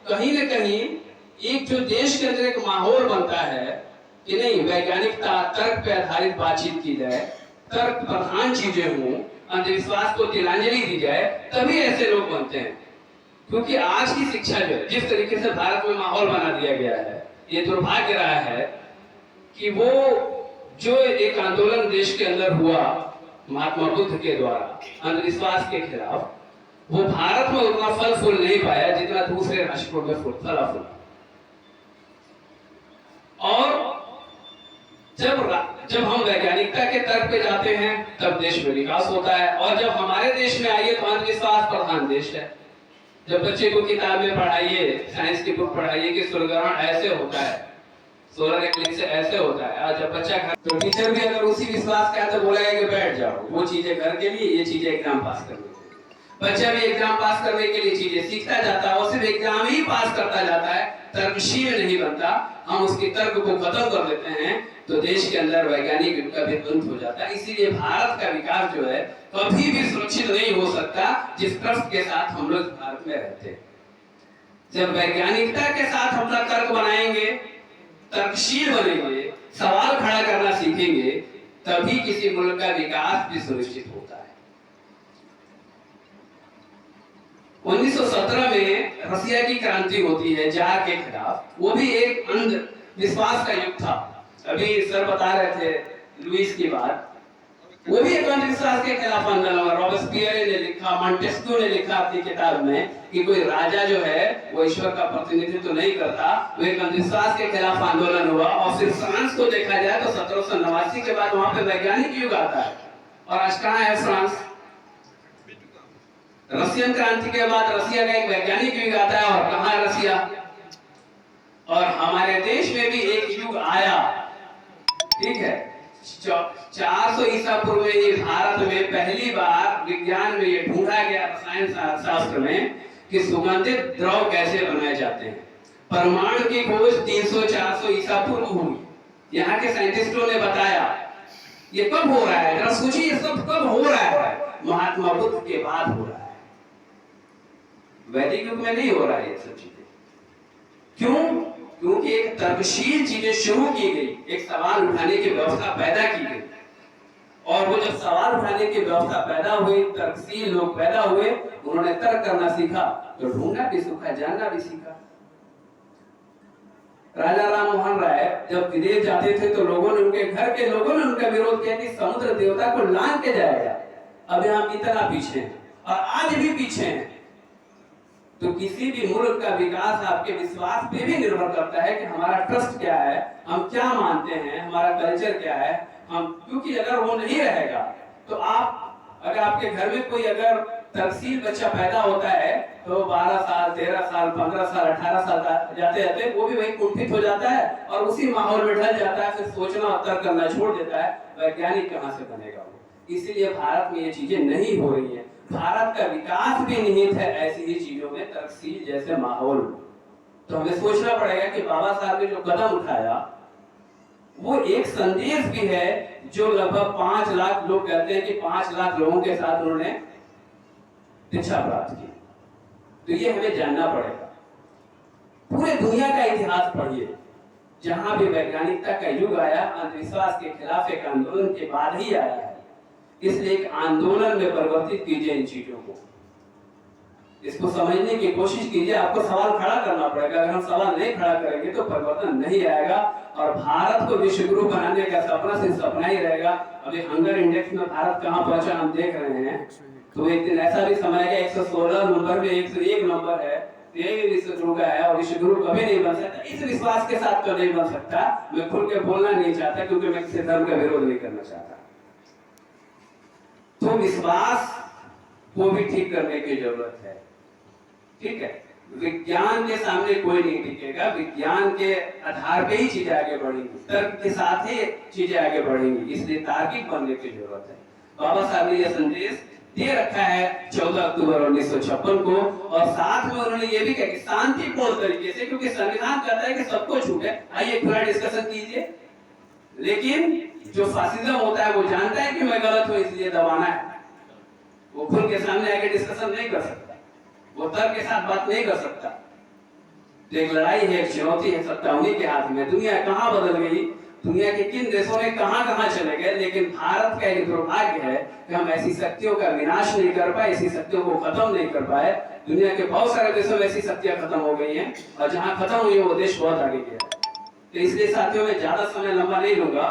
कहीं न कहीं एक जो देश के अंदर एक माहौल बनता है कि नहीं, वैज्ञानिकता तर्क पे आधारित बातचीत की जाए, तर्क प्रधान चीजें हों, अंधविश्वास को तिलांजलि दी जाए, तभी ऐसे लोग बनते हैं। क्योंकि आज की शिक्षा जो है, जिस तरीके से भारत में माहौल बना दिया गया है, ये दुर्भाग्य रहा है कि वो जो एक आंदोलन देश के अंदर हुआ महात्मा बुद्ध के द्वारा अंधविश्वास के खिलाफ, वो भारत में उतना फल फूल नहीं पाया जितना दूसरे राष्ट्रों में फला फूला। और जब हम वैज्ञानिकता के तर्क पे जाते हैं तब देश में विकास होता है। और जब हमारे देश में आइए तो अंधविश्वास प्रधान देश है। जब बच्चे को किताब में पढ़ाइए, साइंस की बुक पढ़ाइए कि सूर्यग्रहण ऐसे होता है, सोलर एक्लिप्स ऐसे होता है, और जब बच्चा घर, तो टीचर भी अगर उसी विश्वास का है तो बोलेगा कि बैठ जाओ, वो चीजें घर के लिए, ये चीजें एग्जाम पास करने के लिए। बच्चा भी एग्जाम पास करने के लिए चीजें सीखता जाता है, वो सिर्फ एग्जाम ही पास करता जाता है, तर्कशील नहीं बनता। हम उसके तर्क को खत्म कर देते हैं तो देश के अंदर वैज्ञानिक युग का भी अंत हो जाता है। इसीलिए भारत का विकास जो है कभी भी सुरक्षित नहीं हो सकता जिस ट्रस्ट के साथ हम लोग भारत में रहते हैं। जब वैज्ञानिकता के साथ हम लोग तर्क बनाएंगे, तर्कशील बनेंगे, सवाल खड़ा करना सीखेंगे, तभी किसी मुल्क का विकास भी सुनिश्चित होता है। 1917 में रसिया की क्रांति होती है जार के खिलाफ। वो भी एक अंधविश्वास का युग था। अभी सर बता रहे थे लुईस की बात, वो भी एक अंधविश्वास के खिलाफ आंदोलन हुआ। रॉबेस्पियर ने लिखा, मॉन्टेस्क्यू ने लिखा अपनी किताब में कि कोई राजा जो है वो ईश्वर का प्रतिनिधित्व नहीं करता। वो एक अंधविश्वास के खिलाफ आंदोलन हुआ। और फिर फ्रांस को देखा जाए तो 1789 के बाद वहां पे वैज्ञानिक युग आता है। और आज कहाँ है फ्रांस? रशियन क्रांति के बाद रसिया का एक वैज्ञानिक युग आता है। और कहाँ है रसिया? और हमारे देश में भी एक युग आया, ठीक है, 400 ईसा पूर्व में ये भारत में पहली बार विज्ञान में ये ढूंढा गया, रसायन शास्त्र में, कि सुगंधित द्रव कैसे बनाए जाते हैं। परमाणु की खोज 300-400 ईसा पूर्व हुई। यहाँ के साइंटिस्टों ने बताया। ये कब हो रहा है? जरा सोचिए, ये सब कब हो रहा है? महात्मा बुद्ध के बाद हो रहा है, वैदिक युग में नहीं हो रहा है ये सब चीजें। क्यों? क्योंकि एक तर्कशील चीजें शुरू की गई, एक सवाल उठाने की व्यवस्था पैदा की गई। और वो जब सवाल उठाने की व्यवस्था पैदा हुई, तर्कशील लोग पैदा हुए, उन्होंने तर्क करना सीखा, तो ढूंढना भी सीखा, जानना भी सीखा। राजा राम मोहन राय जब विदेश जाते थे तो लोगों ने, उनके घर के लोगों ने उनका विरोध किया कि समुद्र देवता को लांग के जाएगा। अब हम इतना पीछे हैं और आज भी पीछे हैं। तो किसी भी मुल्क का विकास आपके विश्वास पे भी निर्भर करता है कि हमारा ट्रस्ट क्या है, हम क्या मानते हैं, हमारा कल्चर क्या है। हम, क्योंकि अगर वो नहीं रहेगा तो आप, अगर आपके घर में कोई अगर तर्कशील बच्चा पैदा होता है तो 12 साल, 13 साल, 15 साल, 18 साल जाते जाते वो भी वही कुंठित हो जाता है और उसी माहौल में ढल जाता है, फिर सोचना और तर्क करना छोड़ देता है। वैज्ञानिक कहाँ से बनेगा वो? इसलिए भारत में ये चीजें नहीं हो रही है। भारत का विकास भी निहित है ऐसी ही चीजों में, तर्कशील जैसे माहौल। तो हमें सोचना पड़ेगा कि बाबा साहब ने जो कदम उठाया वो एक संदेश भी है, जो लगभग 5 लाख लोग कहते हैं कि 5 लाख लोगों के साथ उन्होंने दीक्षा प्राप्त की। तो ये हमें जानना पड़ेगा। पूरे दुनिया का इतिहास पढ़िए, जहां भी वैज्ञानिकता का युग आया, अंधविश्वास के खिलाफ एक आंदोलन के बाद ही आया है। इसलिए एक आंदोलन में परिवर्तित कीजिए इन चीजों को, इसको समझने की कोशिश कीजिए। आपको सवाल खड़ा करना पड़ेगा। अगर हम सवाल नहीं खड़ा करेंगे तो परिवर्तन नहीं आएगा और भारत को विश्व गुरु बनाने का सपना सिर्फ सपना ही रहेगा। अभी हंगर इंडेक्स में भारत कहां पहुंचा हम देख रहे हैं। तो एक दिन ऐसा भी समय आएगा 116 नंबर में 101 नंबर है, यही विश्व गुरु का है और विश्व गुरु कभी नहीं बन सकता। इस विश्वास के साथ तो नहीं बन सकता। मैं खुल के बोलना नहीं चाहता क्योंकि मैं किसी धर्म का विरोध नहीं करना चाहता। तो विश्वास को भी ठीक करने की जरूरत है, ठीक है। विज्ञान के सामने कोई नहीं टिकेगा, विज्ञान के आधार पे ही चीजें आगे बढ़ेंगी, तर्क के साथ ही चीजें आगे बढ़ेंगी। इसलिए तार्किक बनने की जरूरत है। बाबा साहब ने यह संदेश दे रखा है 14 अक्टूबर 1956 को। और साथ में उन्होंने ये भी कहा कि शांतिपूर्ण तरीके से, क्योंकि संविधान कहता है कि सबको छूट है, आइए खुला डिस्कशन कीजिए। लेकिन जो फासिज्म होता है वो जानता है कि मैं गलत हूं इसलिए दबाना है, वो खुल के सामने आके डिस्कशन नहीं कर सकता, वो तर्क के साथ बात नहीं कर सकता। तो एक लड़ाई है, एक चुनौती है, सत्ता उन्हीं के हाथ में। दुनिया कहाँ बदल गई, दुनिया के किन देशों ने कहाँ चले गए, लेकिन भारत का एक दुर्भाग्य है कि हम ऐसी शक्तियों का विनाश नहीं कर पाए, ऐसी शक्तियों को खत्म नहीं कर पाए। दुनिया के बहुत सारे देशों में ऐसी शक्तियां खत्म हो गई हैं, और जहां खत्म हुई है वो देश बहुत आगे गया है। तो इसलिए साथियों, मैं ज्यादा समय लंबा नहीं लूंगा,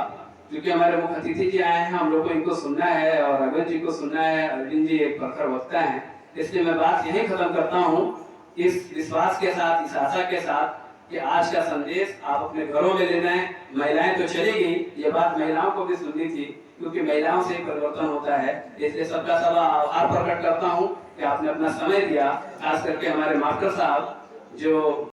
क्योंकि हमारे मुख्य अतिथि जी आए हैं, हम लोग को इनको सुनना है और अरविंद जी को सुनना है। अरविंद जी एक प्रखर वक्ता है, इसलिए मैं बात यही खत्म करता हूँ, इस विश्वास के साथ, इस आशा के साथ कि आज का संदेश आप अपने घरों में लेना है। महिलाएं तो चली गई, ये बात महिलाओं को भी सुननी थी, क्योंकि महिलाओं से परिवर्तन होता है। इसलिए सबका सब आभार प्रकट करता हूँ कि आपने अपना समय दिया, खास करके हमारे मास्टर साहब जो